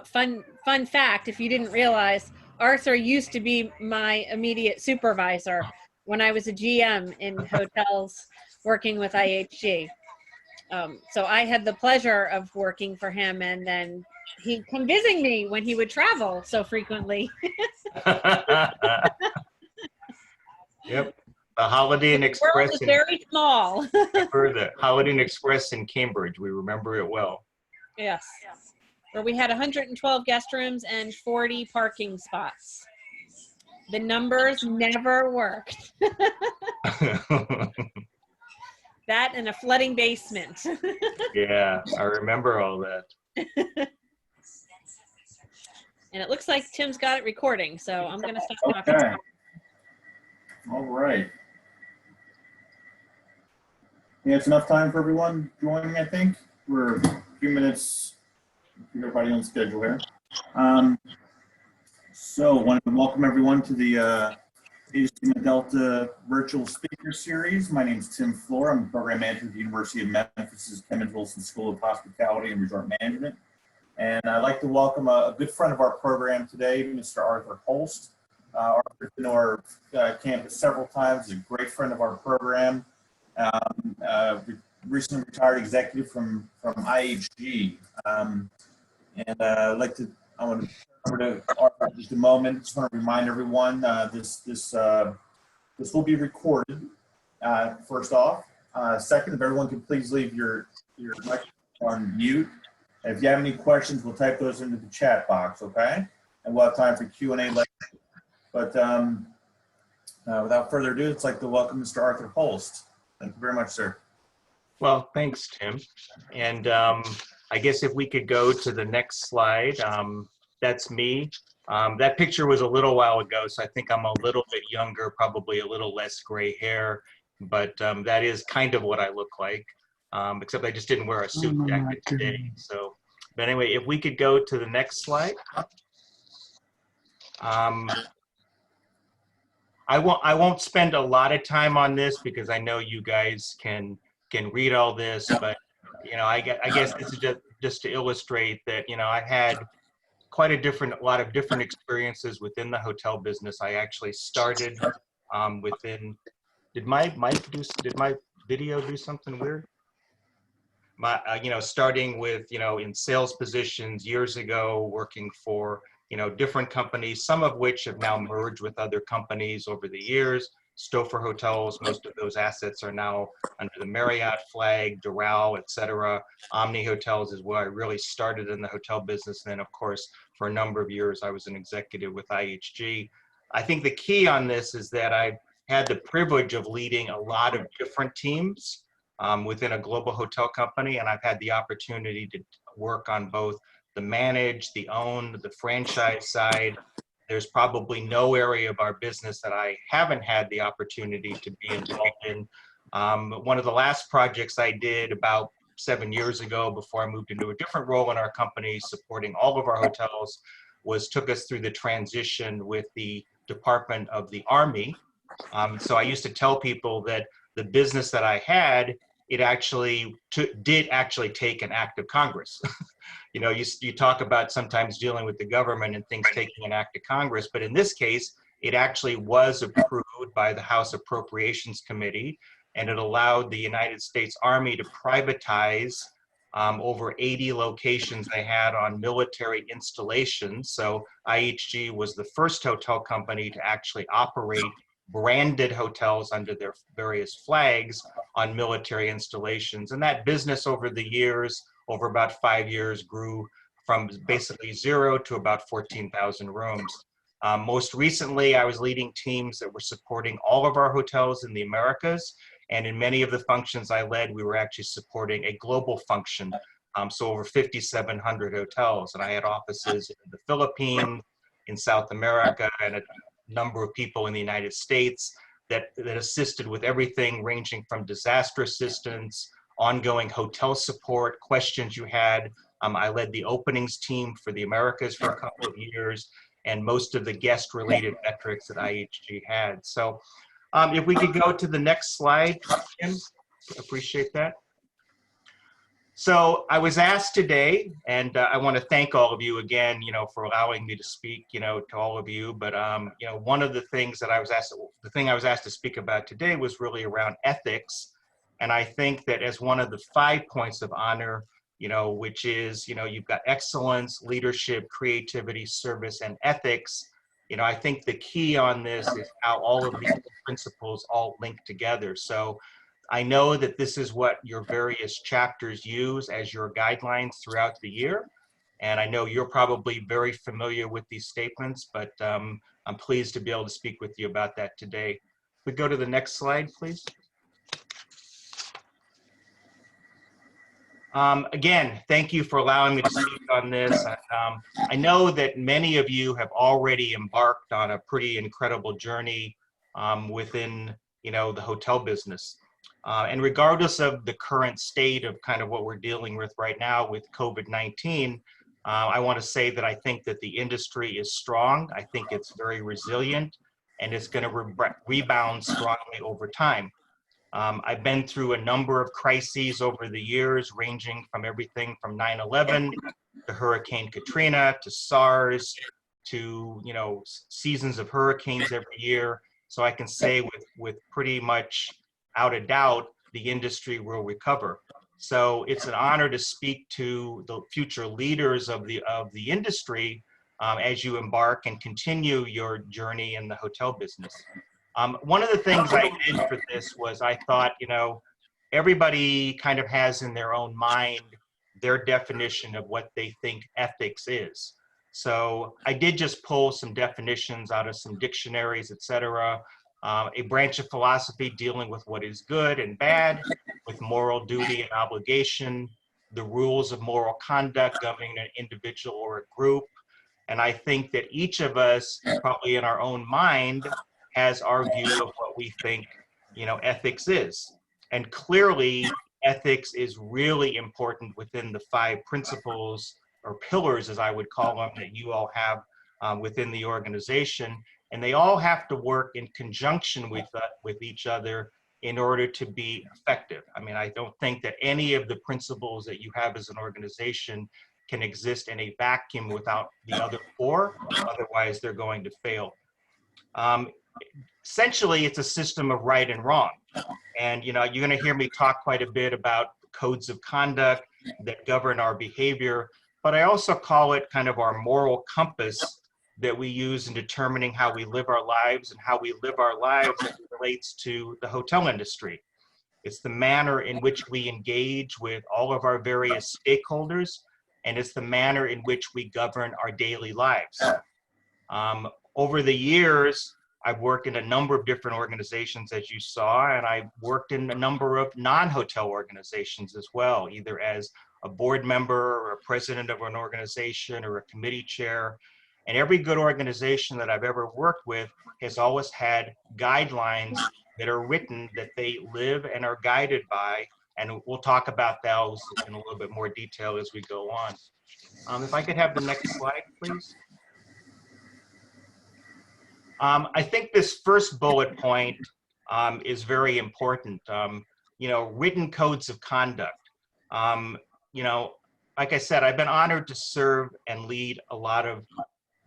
fun fact, if you didn't realize, Arthur used to be my immediate supervisor when I was a GM in hotels working with IHG. So I had the pleasure of working for him, and then he'd come visit me when he would travel so frequently. Yep. The Holiday Inn The Express. world is very small. Remember the Holiday Inn Express in Cambridge. We remember it well. Yes. Where we had 112 guest rooms and 40 parking spots. The numbers never worked. That and a flooding basement. Yeah, I remember all that. And it looks like Tim's got it recording, so I'm going to stop talking. Okay. All right. Yeah, it's enough time for everyone joining, I think. We're a few minutes, everybody on schedule here. So I wanted to welcome everyone to the ESD Delta Virtual Speaker Series. My name is Tim Floor. I'm the Program Manager at the University of Memphis' Kemmons Wilson School of Hospitality and Resort Management. And I'd like to welcome a good friend of our program today, Mr. Arthur Holst. Arthur's been to our campus several times. He's a great friend of our program. Recently retired executive from IHG. I want to turn over to Arthur in just a moment. Just want to remind everyone this will be recorded. First off, second, if everyone could please leave your microphone on mute. And if you have any questions, we'll type those into the chat box, okay? And we'll have time for Q&A later. But without further ado, it's like to welcome Mr. Arthur Holst. Thank you very much, sir. Well, thanks, Tim. And I guess if we could go to the next slide, that's me. That picture was a little while ago, so I think I'm a little bit younger, probably a little less gray hair, but that is kind of what I look like, except I just didn't wear a suit jacket today. So, but anyway, if we could go to the next slide. I won't spend a lot of time on this because I know you guys can read all this, but you know, I guess this is just to illustrate that, you know, I had quite a lot of different experiences within the hotel business. I actually started within. Did my video do something weird? You know, starting with, you know, in sales positions years ago, working for, you know, different companies, some of which have now merged with other companies over the years. Stouffer Hotels, most of those assets are now under the Marriott flag, Doral, etc. Omni Hotels is where I really started in the hotel business. And then, of course, for a number of years, I was an executive with IHG. I think the key on this is that I had the privilege of leading a lot of different teams within a global hotel company, and I've had the opportunity to work on both the managed, the owned, the franchise side. There's probably no area of our business that I haven't had the opportunity to be involved in. One of the last projects I did about 7 years ago before I moved into a different role in our company supporting all of our hotels took us through the transition with the Department of the Army. So I used to tell people that the business that I had, it actually did take an act of Congress. You know, you talk about sometimes dealing with the government and things taking an act of Congress, but in this case, it actually was approved by the House Appropriations Committee, and it allowed the United States Army to privatize over 80 locations they had on military installations. So IHG was the first hotel company to actually operate branded hotels under their various flags on military installations. And that business over the years, over about 5 years, grew from basically 0 to about 14,000 rooms. Most recently, I was leading teams that were supporting all of our hotels in the Americas. And in many of the functions I led, we were actually supporting a global function. So over 5,700 hotels. And I had offices in the Philippines, in South America, and a number of people in the United States that assisted with everything ranging from disaster assistance, ongoing hotel support, questions you had. I led the openings team for the Americas for a couple of years, and most of the guest-related metrics that IHG had. So if we could go to the next slide, Tim, appreciate that. So I was asked today, and I want to thank all of you again, for allowing me to speak, to all of you. But one of the things that the thing I was asked to speak about today was really around ethics. And I think that as one of the 5 points of honor, which is, you've got excellence, leadership, creativity, service, and ethics. I think the key on this is how all of these principles all link together. So I know that this is what your various chapters use as your guidelines throughout the year. And I know you're probably very familiar with these statements, but I'm pleased to be able to speak with you about that today. We go to the next slide, please. Again, thank you for allowing me to speak on this. I know that many of you have already embarked on a pretty incredible journey within, the hotel business. And regardless of the current state of kind of what we're dealing with right now with COVID-19, I want to say that I think that the industry is strong. I think it's very resilient, and it's going to rebound strongly over time. I've been through a number of crises over the years, ranging from everything from 9/11 to Hurricane Katrina to SARS to, seasons of hurricanes every year. So I can say with pretty much out of doubt, the industry will recover. So it's an honor to speak to the future leaders of the industry as you embark and continue your journey in the hotel business. One of the things I did for this was I thought, everybody kind of has in their own mind their definition of what they think ethics is. So I did just pull some definitions out of some dictionaries, etc. A branch of philosophy dealing with what is good and bad, with moral duty and obligation, the rules of moral conduct governing an individual or a group. And I think that each of us, probably in our own mind, has our view of what we think, ethics is. And clearly, ethics is really important within the 5 principles or pillars, as I would call them, that you all have within the organization. And they all have to work in conjunction with each other in order to be effective. I mean, I don't think that any of the principles that you have as an organization can exist in a vacuum without the other 4, otherwise they're going to fail. Essentially, it's a system of right and wrong. And, you're going to hear me talk quite a bit about codes of conduct that govern our behavior, but I also call it kind of our moral compass that we use in determining how we live our lives and how we live our lives as it relates to the hotel industry. It's the manner in which we engage with all of our various stakeholders, and it's the manner in which we govern our daily lives. Over the years, I've worked in a number of different organizations, as you saw, and I've worked in a number of non-hotel organizations as well, either as a board member or a president of an organization or a committee chair. And every good organization that I've ever worked with has always had guidelines that are written that they live and are guided by. And we'll talk about those in a little bit more detail as we go on. If I could have the next slide, please. I think this first bullet point is very important. Written codes of conduct. Like I said, I've been honored to serve and lead a lot of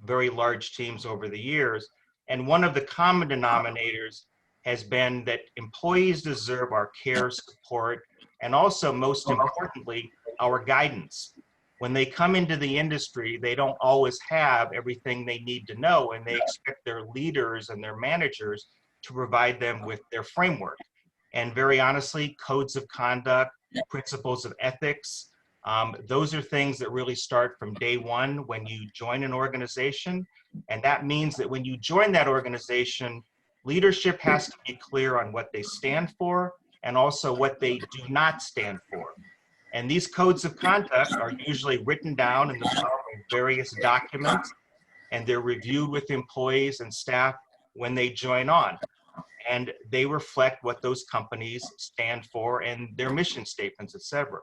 very large teams over the years. And one of the common denominators has been that employees deserve our care, support, and also, most importantly, our guidance. When they come into the industry, they don't always have everything they need to know, and they expect their leaders and their managers to provide them with their framework. And very honestly, codes of conduct, principles of ethics, those are things that really start from day one when you join an organization. And that means that when you join that organization, leadership has to be clear on what they stand for and also what they do not stand for. And these codes of conduct are usually written down in the form of various documents, and they're reviewed with employees and staff when they join on. And they reflect what those companies stand for and their mission statements, etc.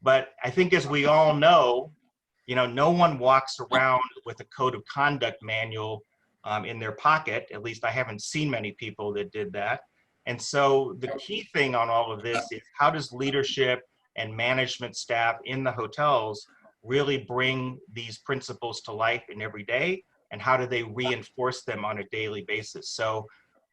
But I think, as we all know, no one walks around with a code of conduct manual in their pocket. At least I haven't seen many people that did that. And so the key thing on all of this is, how does leadership and management staff in the hotels really bring these principles to life in every day, and how do they reinforce them on a daily basis. So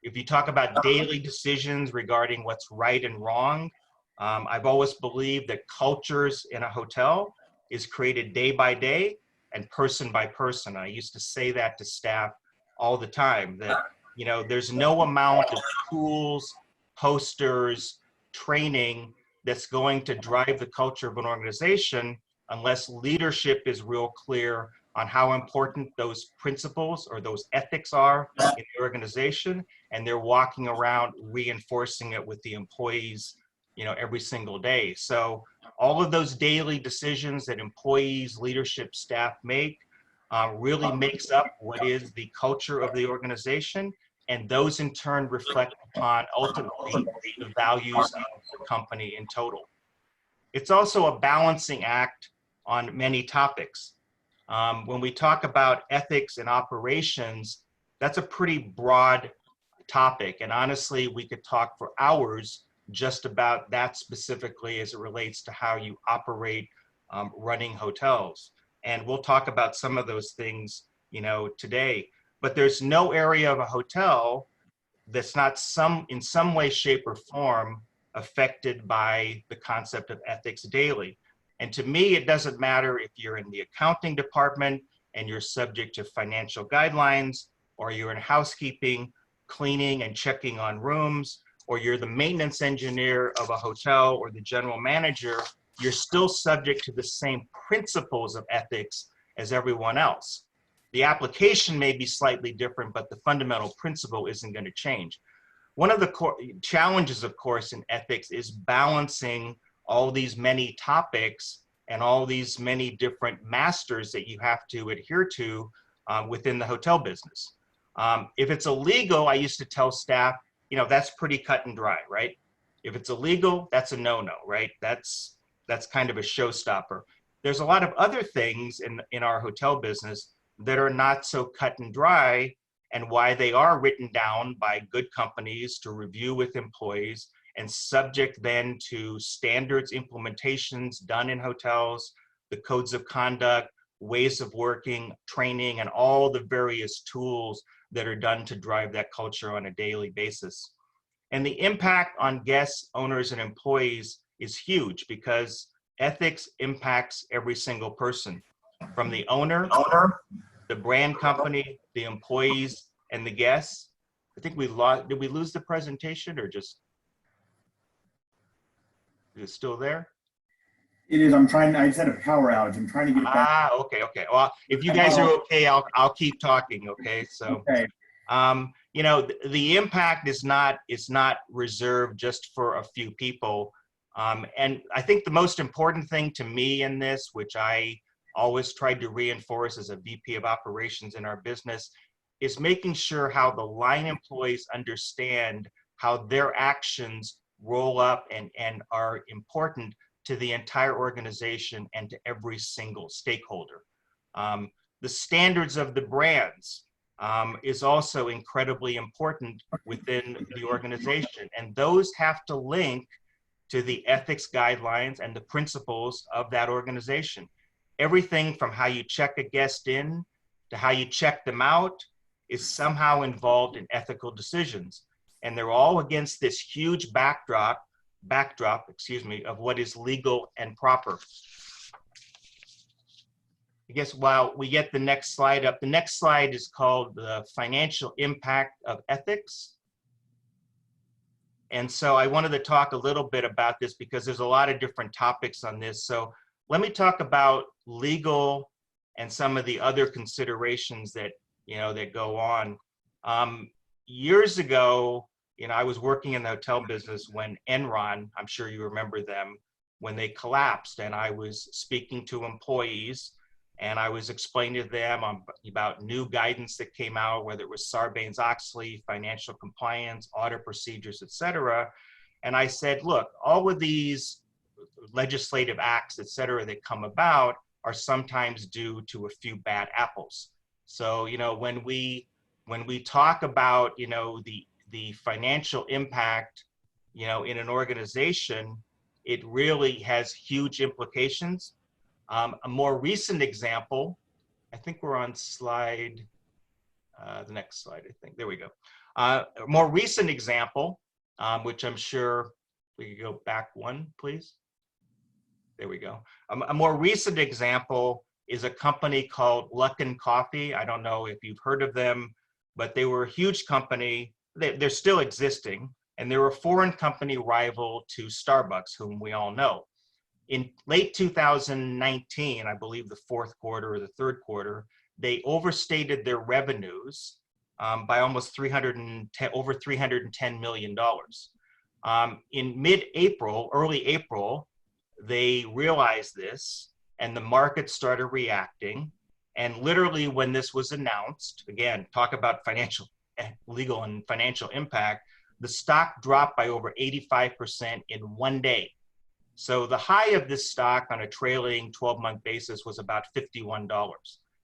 if you talk about daily decisions regarding what's right and wrong, I've always believed that cultures in a hotel is created day by day and person by person. I used to say that to staff all the time, that, you know, there's no amount of tools, posters, training that's going to drive the culture of an organization unless leadership is real clear on how important those principles or those ethics are in the organization, and they're walking around reinforcing it with the employees, you know, every single day. So all of those daily decisions that employees, leadership, staff make really makes up what is the culture of the organization, and those in turn reflect upon ultimately the values of the company in total. It's also a balancing act on many topics. When we talk about ethics and operations, that's a pretty broad topic. And honestly, we could talk for hours just about that specifically as it relates to how you operate running hotels. And we'll talk about some of those things, you know, today. But there's no area of a hotel that's not in some way, shape, or form affected by the concept of ethics daily. And to me, it doesn't matter if you're in the accounting department and you're subject to financial guidelines, or you're in housekeeping, cleaning and checking on rooms, or you're the maintenance engineer of a hotel or the general manager, you're still subject to the same principles of ethics as everyone else. The application may be slightly different, but the fundamental principle isn't going to change. One of the challenges, of course, in ethics is balancing all these many topics and all these many different masters that you have to adhere to within the hotel business. If it's illegal, I used to tell staff, you know, that's pretty cut and dry, right? If it's illegal, that's a no-no, right? That's kind of a showstopper. There's a lot of other things in our hotel business that are not so cut and dry, and why they are written down by good companies to review with employees and subject then to standards implementations done in hotels, the codes of conduct, ways of working, training, and all the various tools that are done to drive that culture on a daily basis. And the impact on guests, owners, and employees is huge, because ethics impacts every single person, from the owner, the brand company, the employees, and the guests. I think we lost, did we lose the presentation, or just, is it still there? It is. I just had a power outage. I'm trying to get it back. Ah, okay. Well, if you guys are okay, I'll keep talking, okay? So, Okay. you know, the impact is not reserved just for a few people. And I think the most important thing to me in this, which I always tried to reinforce as a VP of operations in our business, is making sure how the line employees understand how their actions roll up and are important to the entire organization and to every single stakeholder. The standards of the brands is also incredibly important within the organization, and those have to link to the ethics guidelines and the principles of that organization. Everything from how you check a guest in to how you check them out is somehow involved in ethical decisions. And they're all against this huge backdrop, of what is legal and proper. I guess while we get the next slide up, the next slide is called the financial impact of ethics. And so I wanted to talk a little bit about this because there's a lot of different topics on this. So let me talk about legal and some of the other considerations that, you know, that go on. Years ago, you know, I was working in the hotel business when Enron, I'm sure you remember them, when they collapsed, and I was speaking to employees and I was explaining to them about new guidance that came out, whether it was Sarbanes-Oxley, financial compliance, audit procedures, et cetera. And I said, look, all of these legislative acts, et cetera, that come about are sometimes due to a few bad apples. So, you know, when we talk about, you know, the financial impact, you know, in an organization, it really has huge implications. A more recent example, I think we're on slide, the next slide, I think, there we go. A more recent example, which I'm sure we could go back one, please. There we go. A more recent example is a company called Luckin Coffee. I don't know if you've heard of them, but they were a huge company. They're still existing, and they're a foreign company rival to Starbucks, whom we all know. In late 2019, I believe the fourth quarter or the third quarter, they overstated their revenues by almost over $310 million. In mid-April, early April, they realized this and the market started reacting. And literally when this was announced, again, talk about financial, legal and financial impact, the stock dropped by over 85% in one day. So the high of this stock on a trailing 12-month basis was about $51.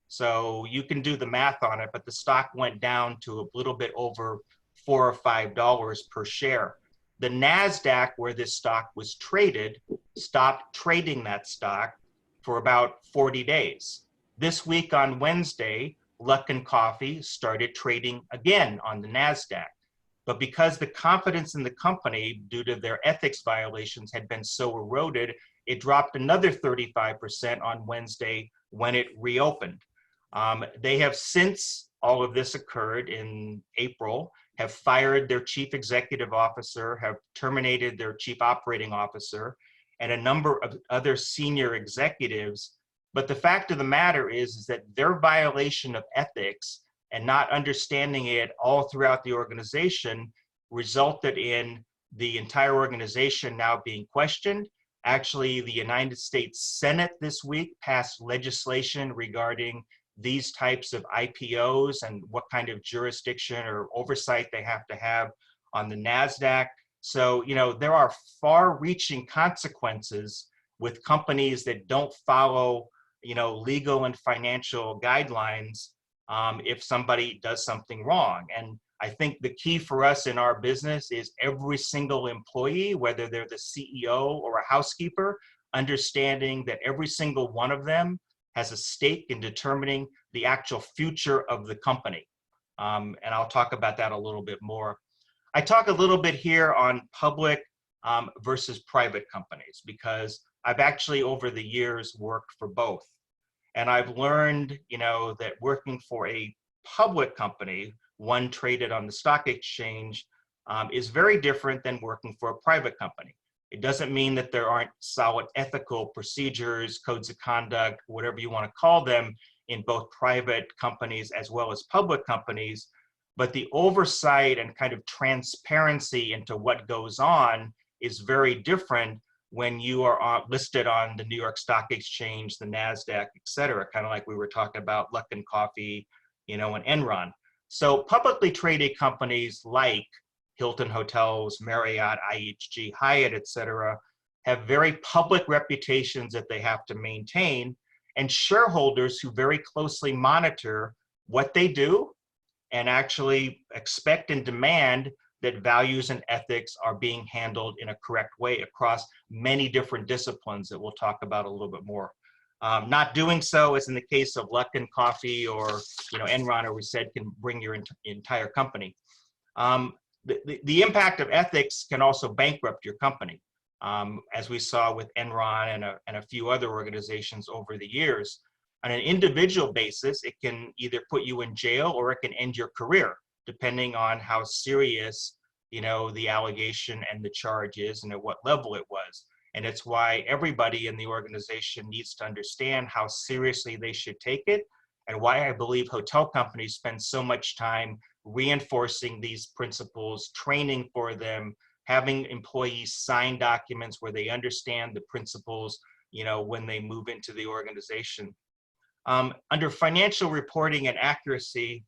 So you can do the math on it, but the stock went down to a little bit over $4 or $5 per share. The NASDAQ, where this stock was traded, stopped trading that stock for about 40 days. This week on Wednesday, Luckin Coffee started trading again on the NASDAQ. But because the confidence in the company due to their ethics violations had been so eroded, it dropped another 35% on Wednesday when it reopened. They have since all of this occurred in April, have fired their chief executive officer, have terminated their chief operating officer, and a number of other senior executives. But the fact of the matter is that their violation of ethics and not understanding it all throughout the organization resulted in the entire organization now being questioned. Actually, the United States Senate this week passed legislation regarding these types of IPOs and what kind of jurisdiction or oversight they have to have on the NASDAQ. So, you know, there are far-reaching consequences with companies that don't follow, you know, legal and financial guidelines if somebody does something wrong. And I think the key for us in our business is every single employee, whether they're the CEO or a housekeeper, understanding that every single one of them has a stake in determining the actual future of the company. And I'll talk about that a little bit more. I talk a little bit here on public versus private companies because I've actually over the years worked for both. And I've learned, you know, that working for a public company, one traded on the stock exchange, is very different than working for a private company. It doesn't mean that there aren't solid ethical procedures, codes of conduct, whatever you want to call them, in both private companies as well as public companies. But the oversight and kind of transparency into what goes on is very different when you are listed on the New York Stock Exchange, the NASDAQ, et cetera, kind of like we were talking about Luckin Coffee, you know, and Enron. So publicly traded companies like Hilton Hotels, Marriott, IHG, Hyatt, et cetera, have very public reputations that they have to maintain, and shareholders who very closely monitor what they do and actually expect and demand that values and ethics are being handled in a correct way across many different disciplines that we'll talk about a little bit more. Not doing so, as in the case of Luckin Coffee or, you know, Enron, or we said, can bring your entire company. The impact of ethics can also bankrupt your company, as we saw with Enron and a few other organizations over the years. On an individual basis, it can either put you in jail or it can end your career, depending on how serious, you know, the allegation and the charge is and at what level it was. And it's why everybody in the organization needs to understand how seriously they should take it, and why I believe hotel companies spend so much time reinforcing these principles, training for them, having employees sign documents where they understand the principles, you know, when they move into the organization. Under financial reporting and accuracy,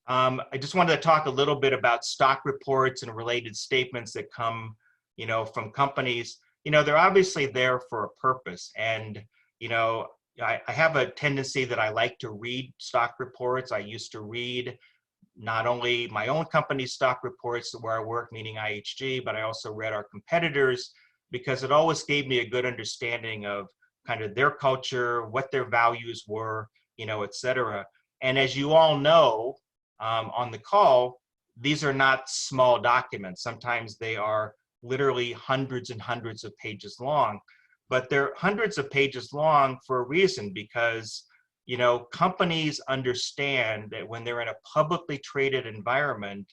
I just wanted to talk a little bit about stock reports and related statements that come, you know, from companies. You know, they're obviously there for a purpose. And, you know, I have a tendency that I like to read stock reports. I used to read not only my own company's stock reports where I work, meaning IHG, but I also read our competitors, because it always gave me a good understanding of kind of their culture, what their values were, et cetera. And as you all know, on the call, these are not small documents. Sometimes they are literally hundreds and hundreds of pages long, but they're hundreds of pages long for a reason, because companies understand that when they're in a publicly traded environment,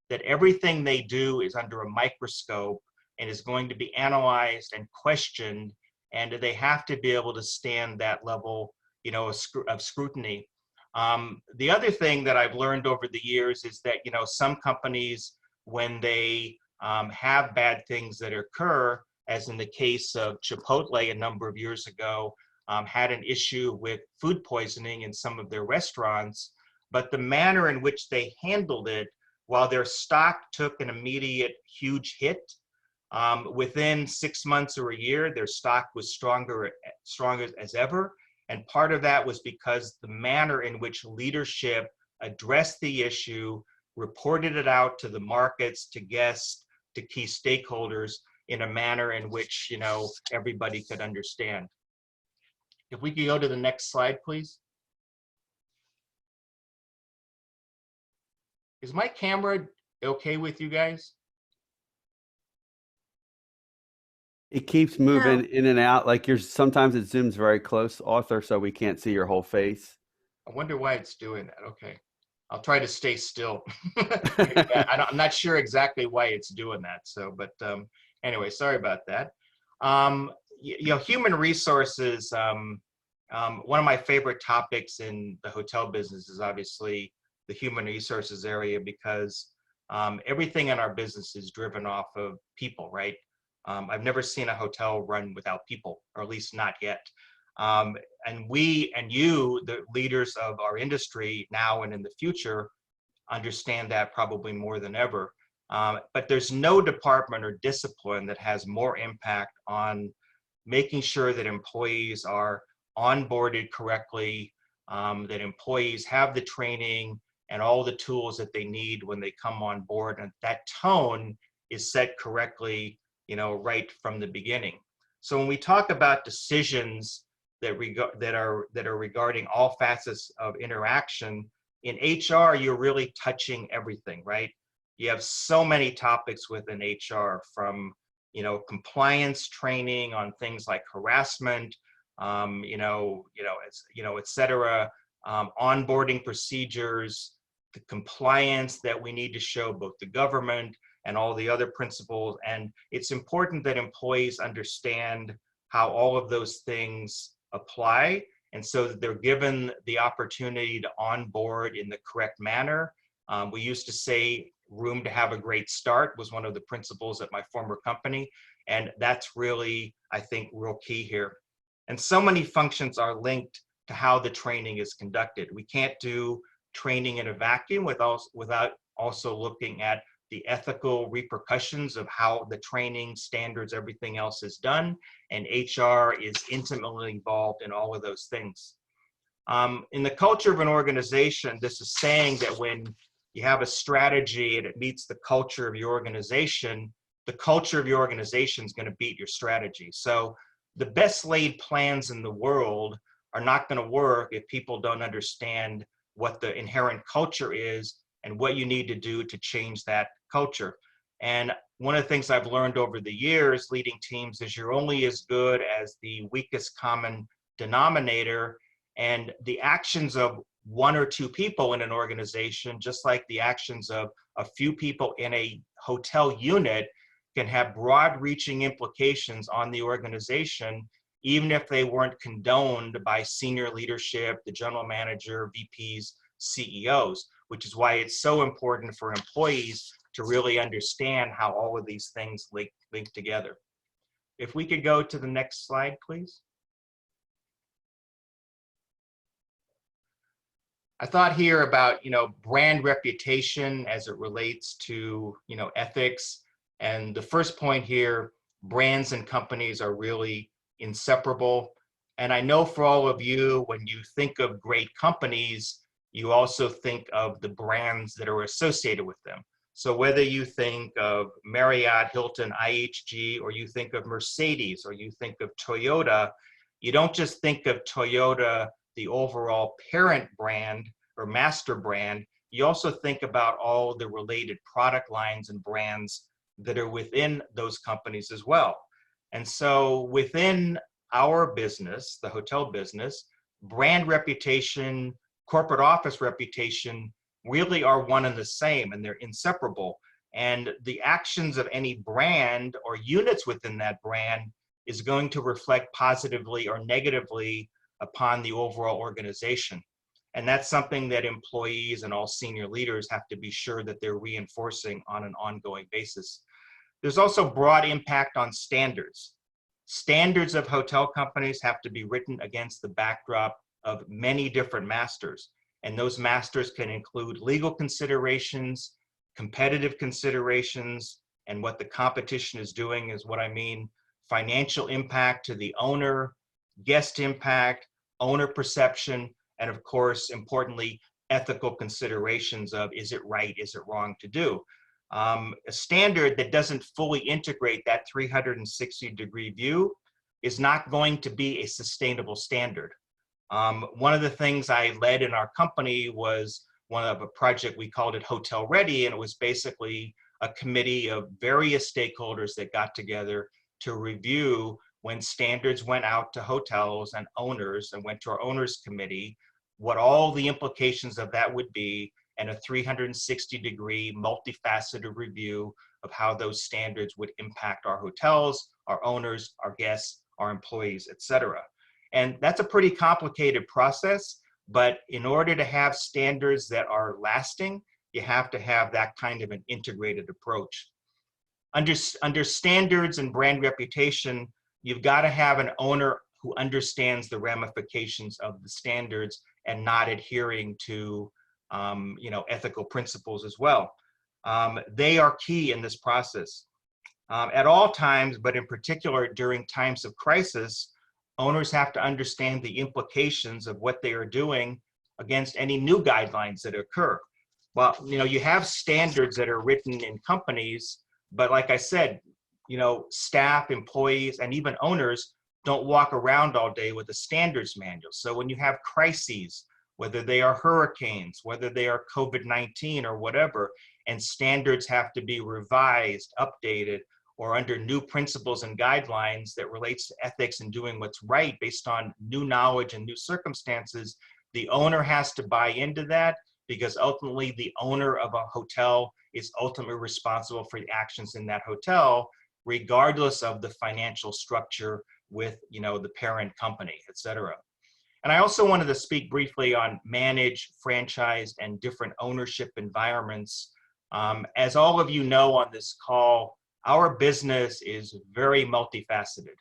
that everything they do is under a microscope and is going to be analyzed and questioned, and they have to be able to stand that level, of scrutiny. The other thing that I've learned over the years is that, some companies, when they have bad things that occur, as in the case of Chipotle a number of years ago, had an issue with food poisoning in some of their restaurants, but the manner in which they handled it, while their stock took an immediate huge hit, within 6 months or a year, their stock was stronger as ever. And part of that was because the manner in which leadership addressed the issue, reported it out to the markets, to guests, to key stakeholders in a manner in which, everybody could understand. If we could go to the next slide, please. Is my camera okay with you guys? It keeps moving in and out. Like sometimes it zooms very close, Arthur, so we can't see your whole face. I wonder why it's doing that. Okay. I'll try to stay still. I'm not sure exactly why it's doing that. So, but anyway, sorry about that. Human resources, one of my favorite topics in the hotel business is obviously the human resources area, because everything in our business is driven off of people, right? I've never seen a hotel run without people, or at least not yet. And we and you, the leaders of our industry now and in the future, understand that probably more than ever. But there's no department or discipline that has more impact on making sure that employees are onboarded correctly, that employees have the training and all the tools that they need when they come on board, and that tone is set correctly, right from the beginning. So when we talk about decisions that are regarding all facets of interaction in HR, you're really touching everything, right? You have so many topics within HR, from compliance training on things like harassment, et cetera, onboarding procedures, the compliance that we need to show both the government and all the other principles. And it's important that employees understand how all of those things apply, and so that they're given the opportunity to onboard in the correct manner. We used to say room to have a great start was one of the principles at my former company, and that's really, I think, real key here. And so many functions are linked to how the training is conducted. We can't do training in a vacuum without also looking at the ethical repercussions of how the training standards, everything else is done, and HR is intimately involved in all of those things. In the culture of an organization, this is saying that when you have a strategy and it meets the culture of your organization, the culture of your organization is going to beat your strategy. So the best laid plans in the world are not going to work if people don't understand what the inherent culture is and what you need to do to change that culture. And one of the things I've learned over the years leading teams is you're only as good as the weakest common denominator, and the actions of one or two people in an organization, just like the actions of a few people in a hotel unit, can have broad-reaching implications on the organization, even if they weren't condoned by senior leadership, the general manager, VPs, CEOs, which is why it's so important for employees to really understand how all of these things link together. If we could go to the next slide, please. I thought here about, brand reputation as it relates to, ethics. And the first point here, brands and companies are really inseparable. And I know for all of you, when you think of great companies, you also think of the brands that are associated with them. So whether you think of Marriott, Hilton, IHG, or you think of Mercedes, or you think of Toyota, you don't just think of Toyota, the overall parent brand or master brand, you also think about all the related product lines and brands that are within those companies as well. And so within our business, the hotel business, brand reputation, corporate office reputation really are one and the same, and they're inseparable. And the actions of any brand or units within that brand is going to reflect positively or negatively upon the overall organization. And that's something that employees and all senior leaders have to be sure that they're reinforcing on an ongoing basis. There's also broad impact on standards. Standards of hotel companies have to be written against the backdrop of many different masters. And those masters can include legal considerations, competitive considerations, and what the competition is doing is what I mean, financial impact to the owner, guest impact, owner perception, and of course, importantly, ethical considerations of is it right, is it wrong to do. A standard that doesn't fully integrate that 360-degree view is not going to be a sustainable standard. One of the things I led in our company was one of a project, we called it Hotel Ready, and it was basically a committee of various stakeholders that got together to review when standards went out to hotels and owners and went to our owners committee, what all the implications of that would be, and a 360-degree multifaceted review of how those standards would impact our hotels, our owners, our guests, our employees, et cetera. And that's a pretty complicated process, but in order to have standards that are lasting, you have to have that kind of an integrated approach. Under standards and brand reputation, you've got to have an owner who understands the ramifications of the standards and not adhering to ethical principles as well. They are key in this process. At all times, but in particular during times of crisis, owners have to understand the implications of what they are doing against any new guidelines that occur. Well, you have standards that are written in companies, but like I said, staff, employees, and even owners don't walk around all day with a standards manual. So when you have crises, whether they are hurricanes, whether they are COVID-19 or whatever, and standards have to be revised, updated, or under new principles and guidelines that relates to ethics and doing what's right based on new knowledge and new circumstances, the owner has to buy into that, because ultimately the owner of a hotel is ultimately responsible for the actions in that hotel, regardless of the financial structure with the parent company, et cetera. And I also wanted to speak briefly on managed, franchised, and different ownership environments. As all of you know on this call, our business is very multifaceted,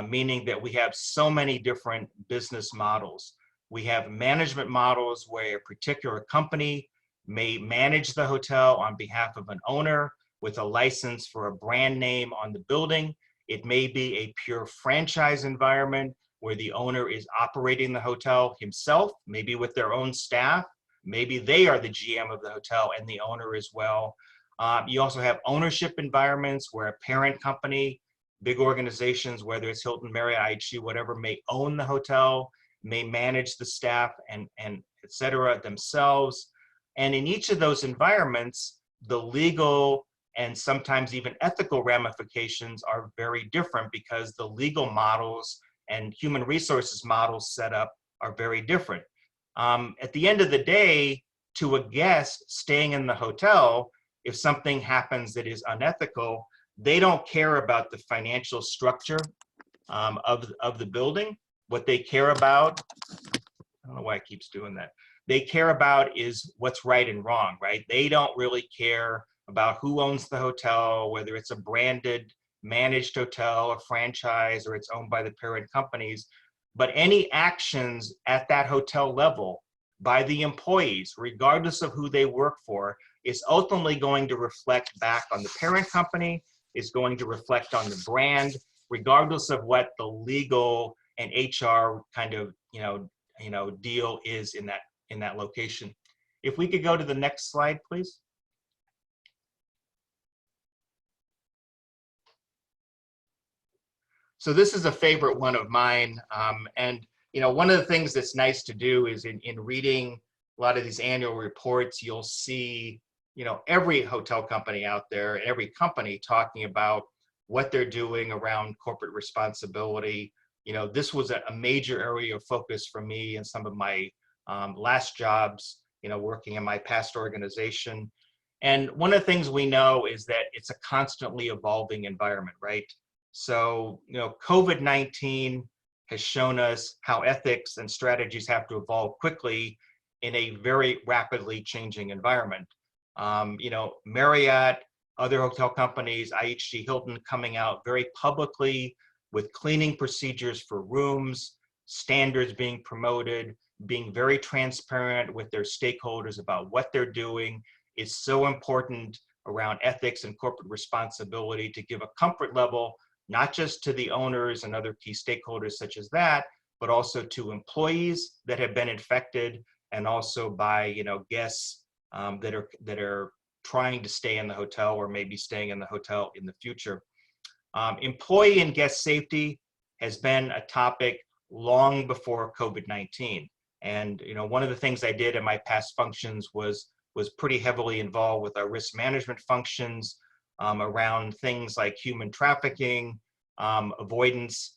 meaning that we have so many different business models. We have management models where a particular company may manage the hotel on behalf of an owner with a license for a brand name on the building. It may be a pure franchise environment where the owner is operating the hotel himself, maybe with their own staff. Maybe they are the GM of the hotel and the owner as well. You also have ownership environments where a parent company, big organizations, whether it's Hilton, Marriott, IHG, whatever, may own the hotel, may manage the staff and et cetera themselves. And in each of those environments, the legal and sometimes even ethical ramifications are very different, because the legal models and human resources models set up are very different. At the end of the day, to a guest staying in the hotel, if something happens that is unethical, they don't care about the financial structure of the building. What they care about, I don't know why it keeps doing that. They care about is what's right and wrong, right? They don't really care about who owns the hotel, whether it's a branded, managed hotel, a franchise, or it's owned by the parent companies. But any actions at that hotel level by the employees, regardless of who they work for, is ultimately going to reflect back on the parent company, is going to reflect on the brand, regardless of what the legal and HR kind of deal is in location. If we could go to the next slide, please. So this is a favorite one of mine. And one of the things that's nice to do is in reading a lot of these annual reports, you'll see, every hotel company out there and every company talking about what they're doing around corporate responsibility. This was a major area of focus for me in some of my last jobs, working in my past organization. And one of the things we know is that it's a constantly evolving environment, right? So, COVID-19 has shown us how ethics and strategies have to evolve quickly in a very rapidly changing environment. Marriott, other hotel companies, IHG, Hilton coming out very publicly with cleaning procedures for rooms, standards being promoted, being very transparent with their stakeholders about what they're doing is so important around ethics and corporate responsibility to give a comfort level, not just to the owners and other key stakeholders such as that, but also to employees that have been infected and also by guests that are trying to stay in the hotel or maybe staying in the hotel in the future. Employee and guest safety has been a topic long before COVID-19. And one of the things I did in my past functions was pretty heavily involved with our risk management functions around things like human trafficking, avoidance,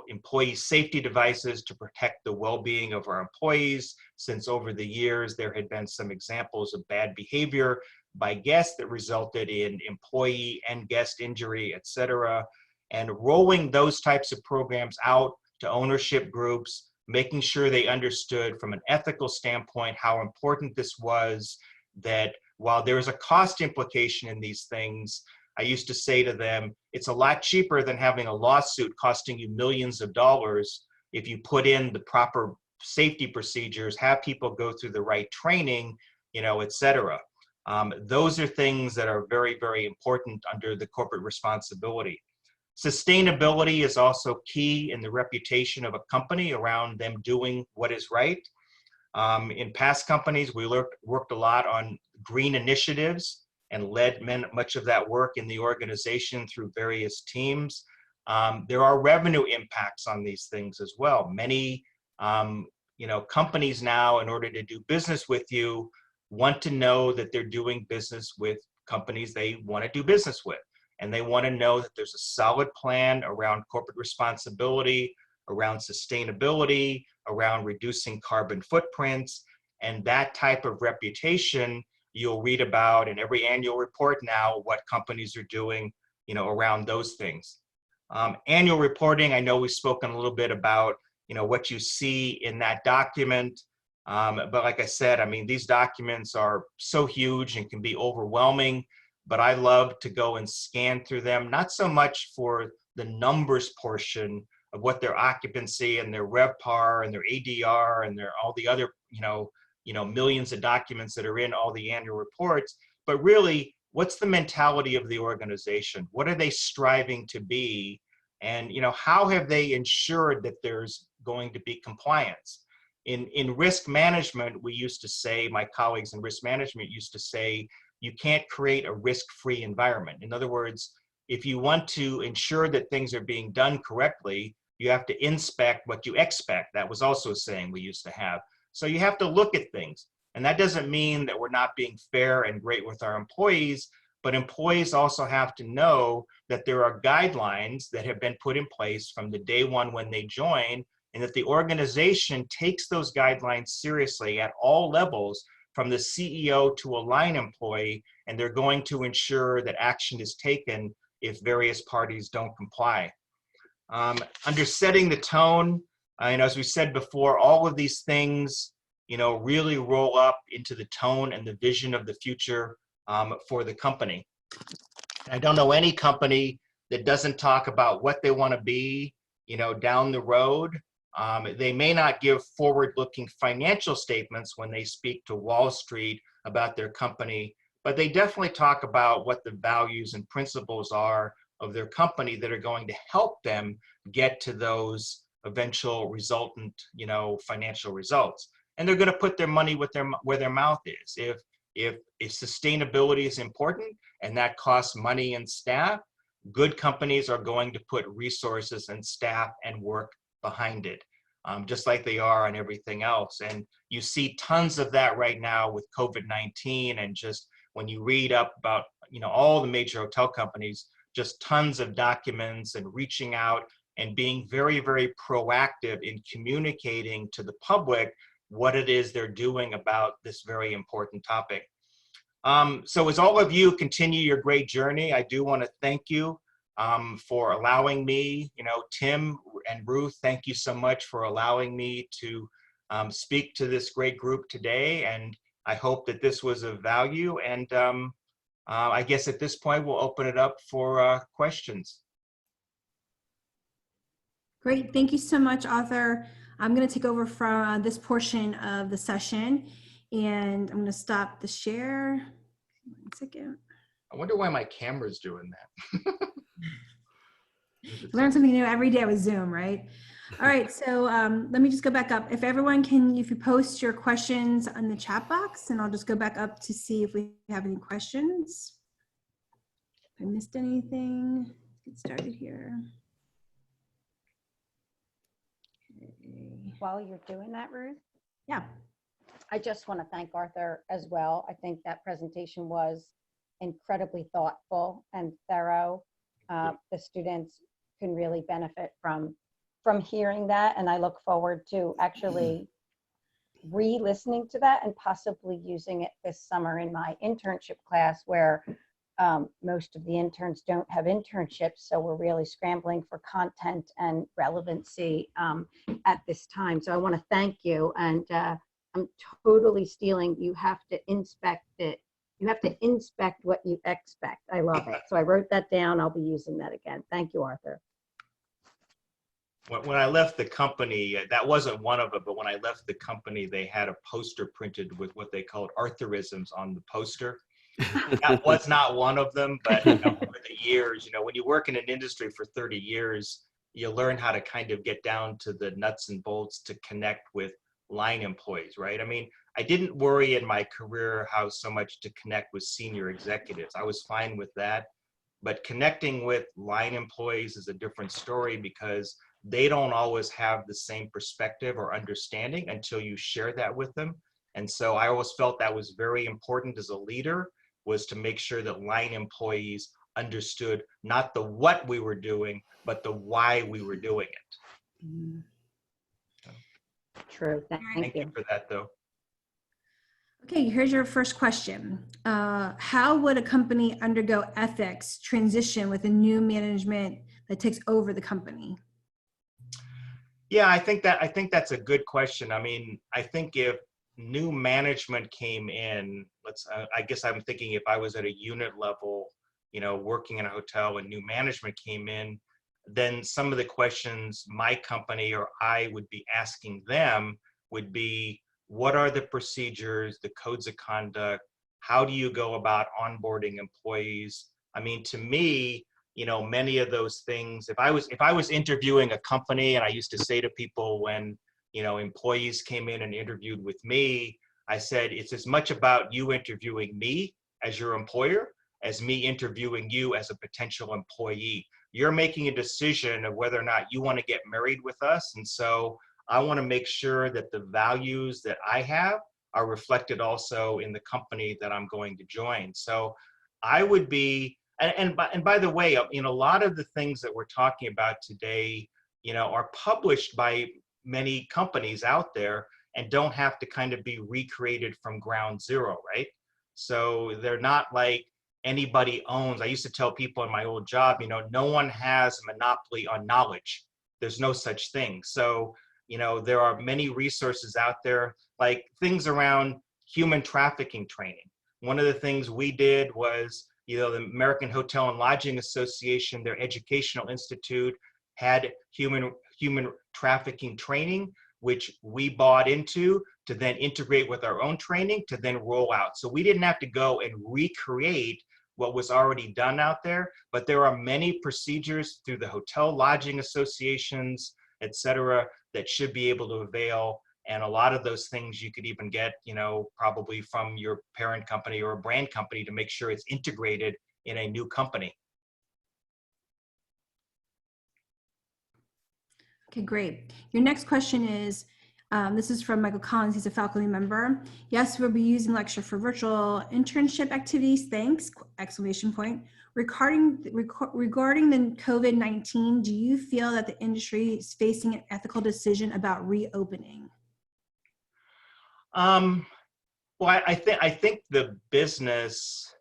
employee safety devices to protect the well-being of our employees, since over the years there had been some examples of bad behavior by guests that resulted in employee and guest injury, et cetera, and rolling those types of programs out to ownership groups, making sure they understood from an ethical standpoint how important this was, that while there is a cost implication in these things, I used to say to them, it's a lot cheaper than having a lawsuit costing you millions of dollars if you put in the proper safety procedures, have people go through the right training, et cetera. Those are things that are very, very important under the corporate responsibility. Sustainability is also key in the reputation of a company around them doing what is right. In past companies, we worked a lot on green initiatives and led much of that work in the organization through various teams. There are revenue impacts on these things as well. Many companies now, in order to do business with you, want to know that they're doing business with companies they want to do business with. And they want to know that there's a solid plan around corporate responsibility, around sustainability, around reducing carbon footprints. And that type of reputation you'll read about in every annual report now, what companies are doing, around those things. Annual reporting, I know we've spoken a little bit about, what you see in that document. But like I said, these documents are so huge and can be overwhelming, but I love to go and scan through them, not so much for the numbers portion of what their occupancy and their RevPAR and their ADR and all the other, millions of documents that are in all the annual reports, but really, what's the mentality of the organization? What are they striving to be? And, how have they ensured that there's going to be compliance? In risk management, we used to say, my colleagues in risk management used to say, you can't create a risk-free environment. In other words, if you want to ensure that things are being done correctly, you have to inspect what you expect. That was also a saying we used to have. So you have to look at things. And that doesn't mean that we're not being fair and great with our employees, but employees also have to know that there are guidelines that have been put in place from the day one when they join, and that the organization takes those guidelines seriously at all levels, from the CEO to a line employee, and they're going to ensure that action is taken if various parties don't comply. Under setting the tone, as we said before, all of these things, really roll up into the tone and the vision of the future for the company. I don't know any company that doesn't talk about what they want to be, down the road. They may not give forward-looking financial statements when they speak to Wall Street about their company, but they definitely talk about what the values and principles are of their company that are going to help them get to those eventual resultant, financial results. and they're going to put their money where their mouth is. If sustainability is important and that costs money and staff, good companies are going to put resources and staff and work behind it, just like they are on everything else. And you see tons of that right now with COVID-19, and just when you read up about, all the major hotel companies, just tons of documents and reaching out and being very, very proactive in communicating to the public what it is they're doing about this very important topic. So as all of you continue your great journey, I do want to thank you for allowing me, Tim and Ruth, thank you so much for allowing me to speak to this great group today. And I hope that this was of value. And I guess at this point, we'll open it up for questions. Great, thank you so much, Arthur. I'm going to take over from this portion of the session, and I'm going to stop the share. 1 second. I wonder why my camera's doing that. Learn something new every day with Zoom, right? All right, so let me just go back up. If everyone can, if you post your questions on the chat box, and I'll just go back up to see if we have any questions. If I missed anything, let's get started here. While you're doing that, Ruth, Yeah. I just want to thank Arthur as well. I think that presentation was incredibly thoughtful and thorough. The students can really benefit from hearing that, and I look forward to actually re-listening to that and possibly using it this summer in my internship class, where most of the interns don't have internships, so we're really scrambling for content and relevancy at this time. So I want to thank you, and I'm totally stealing, you have to inspect it. You have to inspect what you expect. I love it. So I wrote that down. I'll be using that again. Thank you, Arthur. When I left the company, that wasn't one of them, but when I left the company, they had a poster printed with what they called Arthurisms on the poster. That was not one of them, but over the years, when you work in an industry for 30 years, you learn how to kind of get down to the nuts and bolts to connect with line employees, right? I mean, I didn't worry in my career how so much to connect with senior executives. I was fine with that, but connecting with line employees is a different story, because they don't always have the same perspective or understanding until you share that with them. And so I always felt that was very important as a leader, was to make sure that line employees understood not the what we were doing, but the why we were doing it. True. Thank you for that, though. Okay, here's your first question. How would a company undergo ethics transition with a new management that takes over the company? Yeah, I think that's a good question. I mean, I think if new management came in, I guess I'm thinking if I was at a unit level, working in a hotel and new management came in, then some of the questions my company or I would be asking them would be, what are the procedures, the codes of conduct? How do you go about onboarding employees? I mean, to me, many of those things, if I was interviewing a company, and I used to say to people when, employees came in and interviewed with me, I said, it's as much about you interviewing me as your employer as me interviewing you as a potential employee. You're making a decision of whether or not you want to get married with us. And so I want to make sure that the values that I have are reflected also in the company that I'm going to join. So I would be, and by the way, a lot of the things that we're talking about today, are published by many companies out there and don't have to kind of be recreated from ground zero, right? So they're not like anybody owns. I used to tell people in my old job, no one has a monopoly on knowledge. There's no such thing. So, there are many resources out there, like things around human trafficking training. One of the things we did was, the American Hotel and Lodging Association, their educational institute, had human trafficking training, which we bought into to then integrate with our own training to then roll out. So we didn't have to go and recreate what was already done out there, but there are many procedures through the hotel lodging associations, et cetera, that should be able to avail. And a lot of those things you could even get, probably from your parent company or a brand company to make sure it's integrated in a new company. Okay, great. Your next question is, this is from Michael Collins. He's a faculty member. Yes, we'll be using lecture for virtual internship activities. Thanks! Exclamation point. Regarding the COVID-19, do you feel that the industry is facing an ethical decision about reopening? Well, I think the business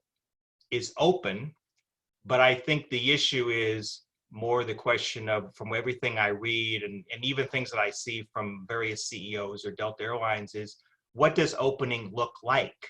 is open, but I think the issue is more the question of, from everything I read and even things that I see from various CEOs or Delta Airlines, is what does opening look like,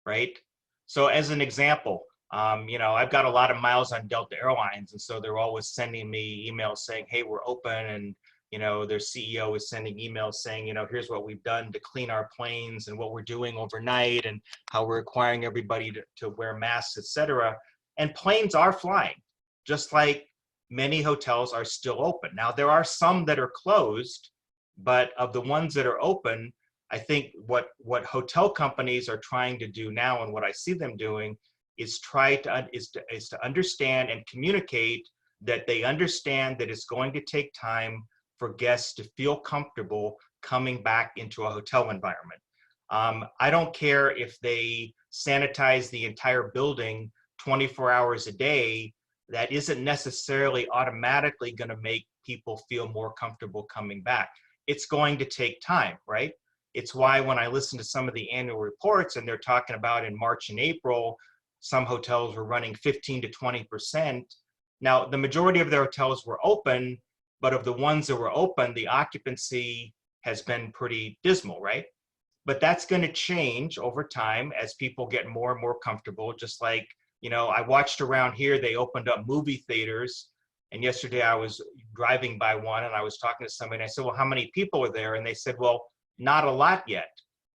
right? So as an example, I've got a lot of miles on Delta Airlines, and so they're always sending me emails saying, hey, we're open, and their CEO is sending emails saying, here's what we've done to clean our planes and what we're doing overnight and how we're requiring everybody to wear masks, etc. And planes are flying, just like many hotels are still open. Now, there are some that are closed, but of the ones that are open, I think what hotel companies are trying to do now, and what I see them doing, is to understand and communicate that they understand that it's going to take time for guests to feel comfortable coming back into a hotel environment. I don't care if they sanitize the entire building 24 hours a day. That isn't necessarily automatically going to make people feel more comfortable coming back. It's going to take time, right? It's why when I listen to some of the annual reports and they're talking about in March and April, some hotels were running 15 to 20%. Now, the majority of their hotels were open, but of the ones that were open, the occupancy has been pretty dismal, right? But that's going to change over time as people get more and more comfortable. Just like, I watched around here, they opened up movie theaters. And yesterday I was driving by one and I was talking to somebody and I said, well, how many people are there? And they said, well, not a lot yet.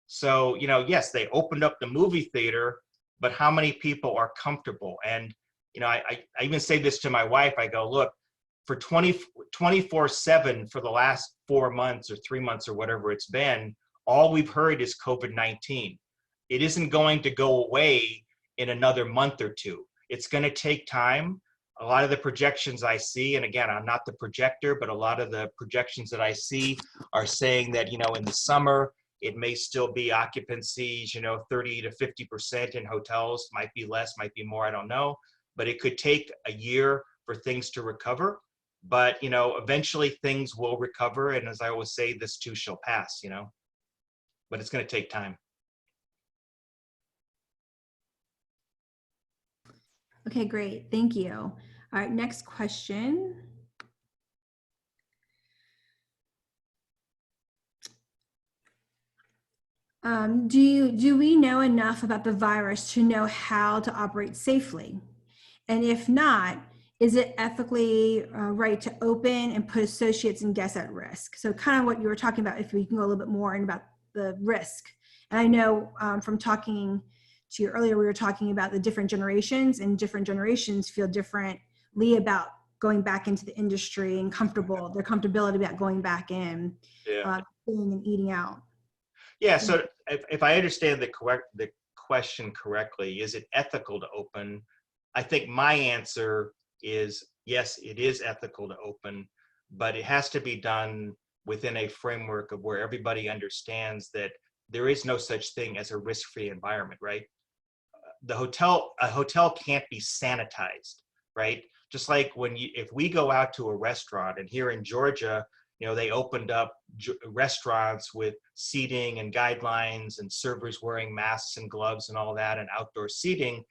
So, yes, they opened up the movie theater, but how many people are comfortable? And, I even say this to my wife, I go, look, for 24/7 for the last 4 months or 3 months or whatever it's been, all we've heard is COVID-19. It isn't going to go away in another month or two. It's going to take time. A lot of the projections I see, and again, I'm not the projector, but a lot of the projections that I see are saying that, in the summer, it may still be occupancies, 30 to 50% in hotels, might be less, might be more, I don't know. But it could take a year for things to recover. But, eventually things will recover. And as I always say, this too shall pass, but it's going to take time. Okay, great. Thank you. All right, next question. Do we know enough about the virus to know how to operate safely? And if not, is it ethically right to open and put associates and guests at risk? So kind of what you were talking about, if we can go a little bit more in about the risk. And I know from talking to you earlier, we were talking about the different generations, and different generations feel differently about going back into the industry and their comfortability about going back in, eating and eating out. Yeah, so if I understand the question correctly, is it ethical to open? I think my answer is yes, it is ethical to open, but it has to be done within a framework of where everybody understands that there is no such thing as a risk-free environment, right? A hotel can't be sanitized, right? Just like if we go out to a restaurant, and here in Georgia, they opened up restaurants with seating and guidelines and servers wearing masks and gloves and all that and outdoor seating.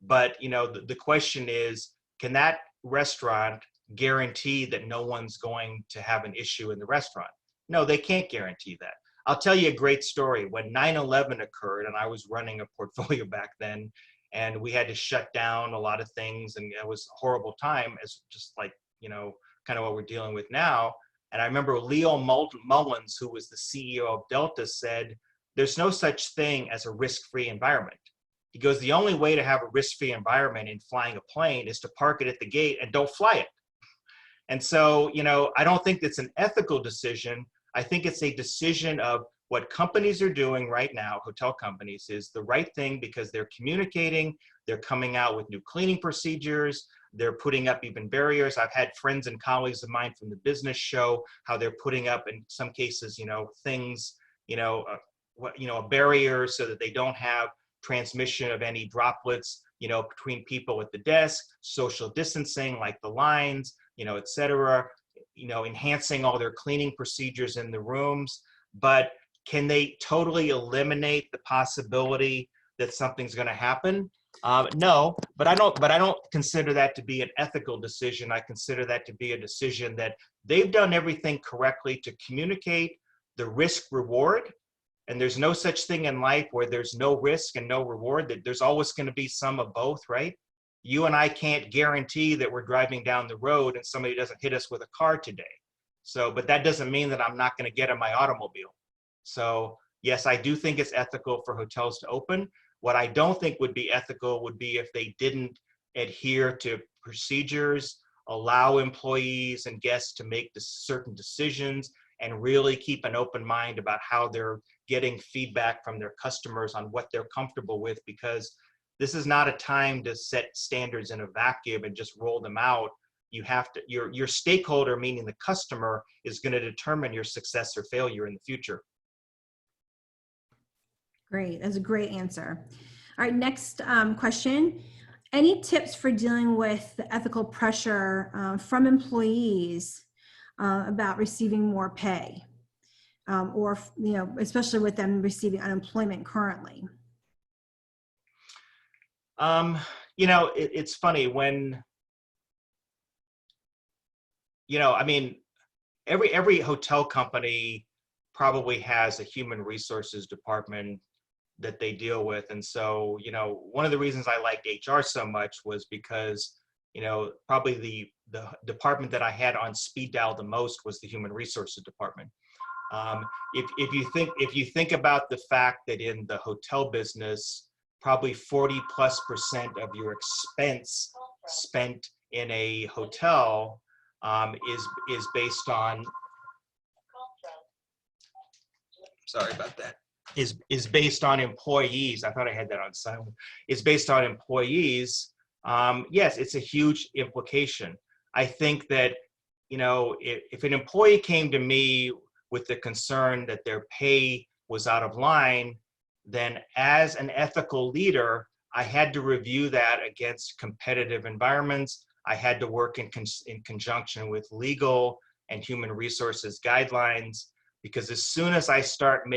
But, the question is, can that restaurant guarantee that no one's going to have an issue in the restaurant? No, they can't guarantee that. I'll tell you a great story. When 9/11 occurred, and I was running a portfolio back then, and we had to shut down a lot of things, and it was a horrible time, as just like, kind of what we're dealing with now. And I remember Leo Mullins, who was the CEO of Delta, said, there's no such thing as a risk-free environment. He goes, the only way to have a risk-free environment in flying a plane is to park it at the gate and don't fly it. And so, I don't think it's an ethical decision. I think it's a decision of what companies are doing right now, hotel companies, is the right thing because they're communicating, they're coming out with new cleaning procedures, they're putting up even barriers. I've had friends and colleagues of mine from the business show how they're putting up, in some cases, things, a barrier so that they don't have transmission of any droplets, between people at the desk, social distancing, like the lines, et cetera, enhancing all their cleaning procedures in the rooms. But can they totally eliminate the possibility that something's going to happen? No, but I don't consider that to be an ethical decision. I consider that to be a decision that they've done everything correctly to communicate the risk reward. And there's no such thing in life where there's no risk and no reward. That there's always going to be some of both, right? You and I can't guarantee that we're driving down the road and somebody doesn't hit us with a car today. So, but that doesn't mean that I'm not going to get in my automobile. So yes, I do think it's ethical for hotels to open. What I don't think would be ethical would be if they didn't adhere to procedures, allow employees and guests to make certain decisions, and really keep an open mind about how they're getting feedback from their customers on what they're comfortable with, because this is not a time to set standards in a vacuum and just roll them out. You have to, your stakeholder, meaning the customer, is going to determine your success or failure in the future. Great, that's a great answer. All right, next question. Any tips for dealing with the ethical pressure from employees about receiving more pay, or especially with them receiving unemployment currently? It's funny when, every hotel company probably has a human resources department that they deal with. And so, one of the reasons I liked HR so much was because, probably the department that I had on speed dial the most was the human resources department. If you think about the fact that in the hotel business, probably 40+% of your expense spent in a hotel is based on, sorry about that, is based on employees. I thought I had that on silent. It's based on employees. Yes, it's a huge implication. I think that, if an employee came to me with the concern that their pay was out of line, then as an ethical leader, I had to review that against competitive environments. I had to work in conjunction with legal and human resources guidelines, because as soon as I start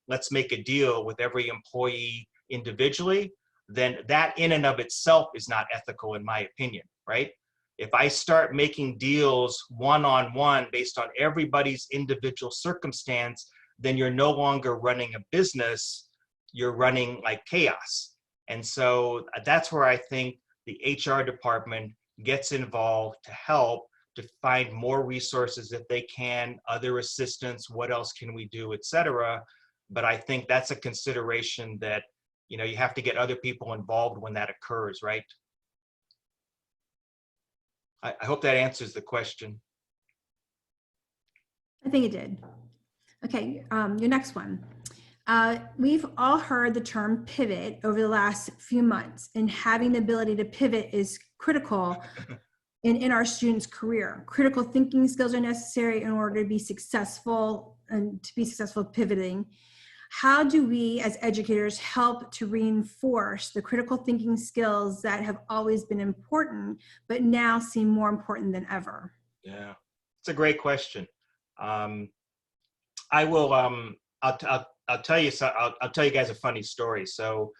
let's make a deal with every employee individually, then that in and of itself is not ethical in my opinion, right? If I start making deals one-on-one based on everybody's individual circumstance, then you're no longer running a business, you're running like chaos. And so that's where I think the HR department gets involved to help to find more resources if they can, other assistance, what else can we do, et cetera. But I think that's a consideration that, you have to get other people involved when that occurs, right? I hope that answers the question. I think it did. Okay, your next one. We've all heard the term pivot over the last few months, and having the ability to pivot is critical in our students' career. Critical thinking skills are necessary in order to be successful pivoting. How do we as educators help to reinforce the critical thinking skills that have always been important, but now seem more important than ever? Yeah, it's a great question. I will, I'll tell you guys a funny story. So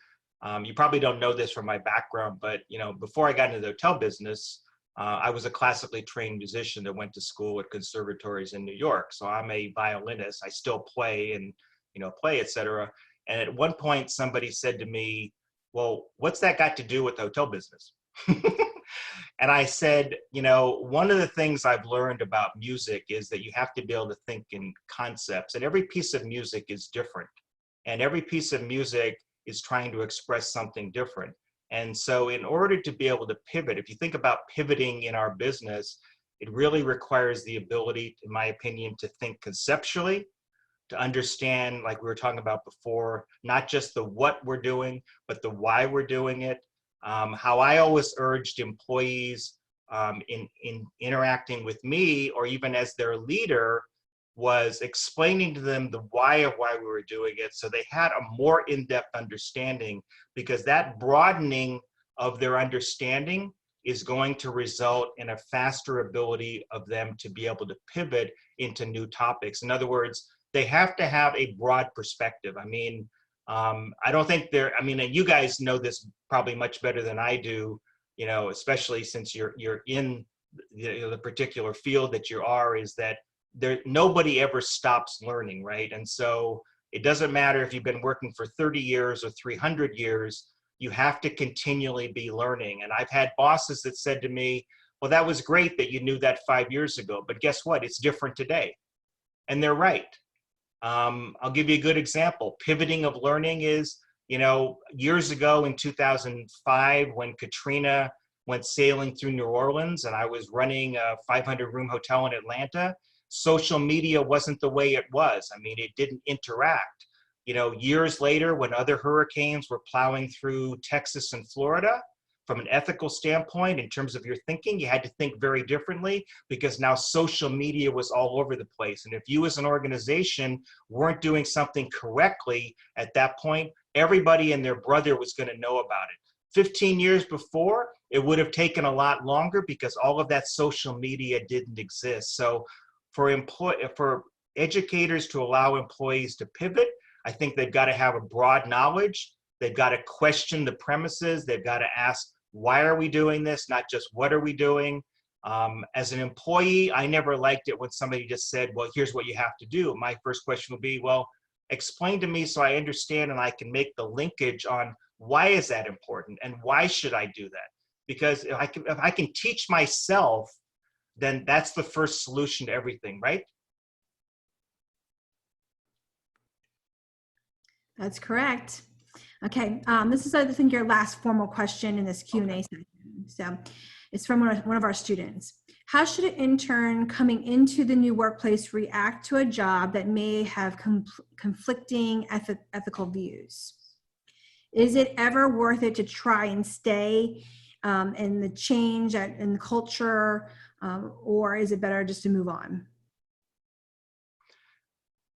you probably don't know this from my background, but before I got into the hotel business, I was a classically trained musician that went to school at conservatories in New York. So I'm a violinist. I still play and et cetera. And at one point somebody said to me, well, what's that got to do with the hotel business? And I said, one of the things I've learned about music is that you have to be able to think in concepts, and every piece of music is different. And every piece of music is trying to express something different. And so in order to be able to pivot, if you think about pivoting in our business, It really requires the ability, in my opinion, to think conceptually, to understand, like we were talking about before, not just the what we're doing, but the why we're doing it. How I always urged employees in interacting with me, or even as their leader, was explaining to them the why of why we were doing it, so they had a more in-depth understanding, because that broadening of their understanding is going to result in a faster ability of them to be able to pivot into new topics. In other words, they have to have a broad perspective. I mean, I don't think I mean, and you guys know this probably much better than I do, you know, especially since you're in the particular field that you are, is that nobody ever stops learning, right? And so it doesn't matter if you've been working for 30 years or 300 years, you have to continually be learning. And I've had bosses that said to me, well, that was great that you knew that 5 years ago, but guess what? It's different today. And they're right. I'll give you a good example. Pivoting of learning is, you know, years ago in 2005, when Katrina went sailing through New Orleans and I was running a 500-room hotel in Atlanta, social media wasn't the way it was. I mean, it didn't interact. You know, years later, when other hurricanes were plowing through Texas and Florida, from an ethical standpoint, in terms of your thinking, you had to think very differently, because now social media was all over the place. And if you as an organization weren't doing something correctly at that point, everybody and their brother was going to know about it. 15 years before, it would have taken a lot longer because all of that social media didn't exist. So for educators to allow employees to pivot, I think they've got to have a broad knowledge. They've got to question the premises. They've got to ask, why are we doing this? Not just what are we doing? As an employee, I never liked it when somebody just said, well, here's what you have to do. My first question would be, well, explain to me so I understand and I can make the linkage on why is that important and why should I do that? Because if I can teach myself, then that's the first solution to everything, right? That's correct. Okay, this is, I think, your last formal question in this Q&A session. So it's from one of our students. How should an intern coming into the new workplace react to a job that may have conflicting ethical views? Is it ever worth it to try and stay in the change in the culture, or is it better just to move on?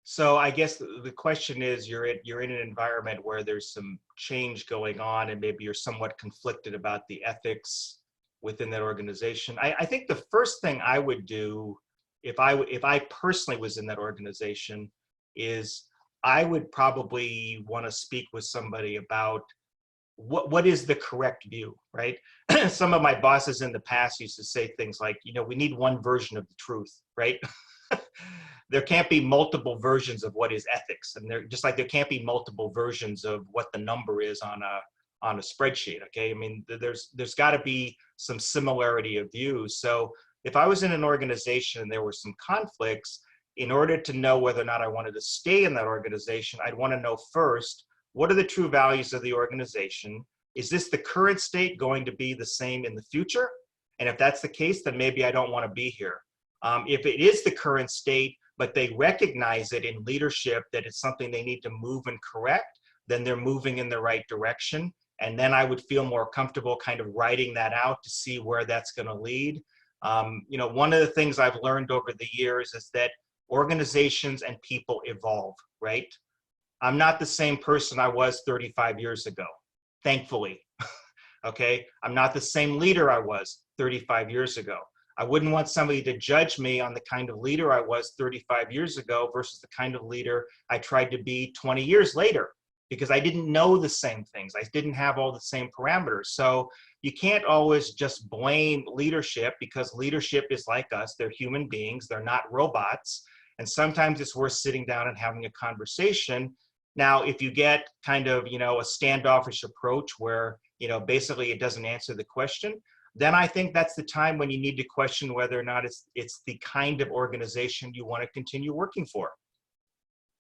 So I guess the question is, you're in an environment where there's some change going on and maybe you're somewhat conflicted about the ethics within that organization. I think the first thing I would do if I personally was in that organization is I would probably want to speak with somebody about what is the correct view, right? Some of my bosses in the past used to say things like, you know, we need one version of the truth, right? There can't be multiple versions of what is ethics, and they're just like there can't be multiple versions of what the number is on a spreadsheet. Okay, I mean, there's got to be some similarity of views. So if I was in an organization and there were some conflicts, in order to know whether or not I wanted to stay in that organization, I'd want to know first, what are the true values of the organization? Is this the current state going to be the same in the future? And if that's the case, then maybe I don't want to be here. If it is the current state, but they recognize it in leadership that it's something they need to move and correct, then they're moving in the right direction. And then I would feel more comfortable kind of writing that out to see where that's going to lead. You know, one of the things I've learned over the years is that organizations and people evolve, right? I'm not the same person I was 35 years ago, thankfully. Okay, I'm not the same leader I was 35 years ago. I wouldn't want somebody to judge me on the kind of leader I was 35 years ago versus the kind of leader I tried to be 20 years later, because I didn't know the same things. I didn't have all the same parameters. So you can't always just blame leadership, because leadership is like us. They're human beings. They're not robots. And sometimes it's worth sitting down and having a conversation. Now, if you get kind of, you know, a standoffish approach where, you know, basically it doesn't answer the question, then I think that's the time when you need to question whether or not it's the kind of organization you want to continue working for.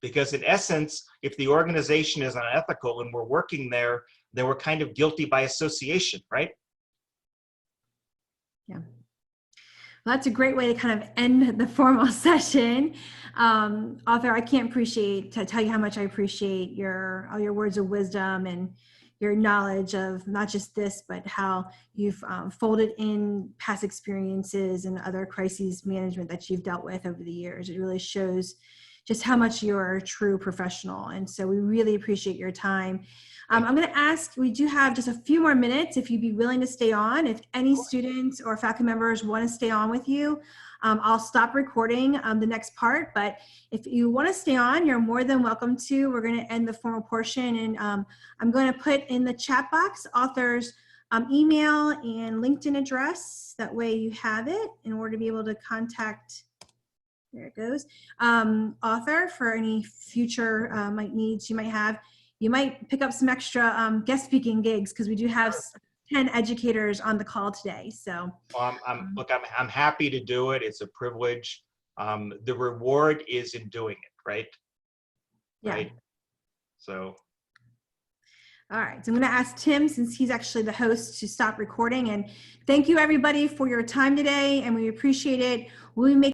Because in essence, if the organization is unethical and we're working there, then we're kind of guilty by association, right? Yeah. Well, that's a great way to kind of end the formal session. Arthur, I can't tell you how much I appreciate all your words of wisdom and your knowledge of not just this, but how you've folded in past experiences and other crises management that you've dealt with over the years. It really shows just how much you're a true professional. And so we really appreciate your time. I'm going to ask, we do have just a few more minutes if you'd be willing to stay on. If any students or faculty members want to stay on with you, I'll stop recording the next part. But if you want to stay on, you're more than welcome to. We're going to end the formal portion. And I'm going to put in the chat box author's email and LinkedIn address. That way you have it in order to be able to contact, there it goes, author for any future needs you might have. You might pick up some extra guest speaking gigs because we do have 10 educators on the call today. So, well, I'm happy to do it. It's a privilege. The reward is in doing it, right? Yeah. Right. So. All right. So I'm going to ask Tim, since he's actually the host, to stop recording. And thank you, everybody, for your time today. And we appreciate it. We'll be making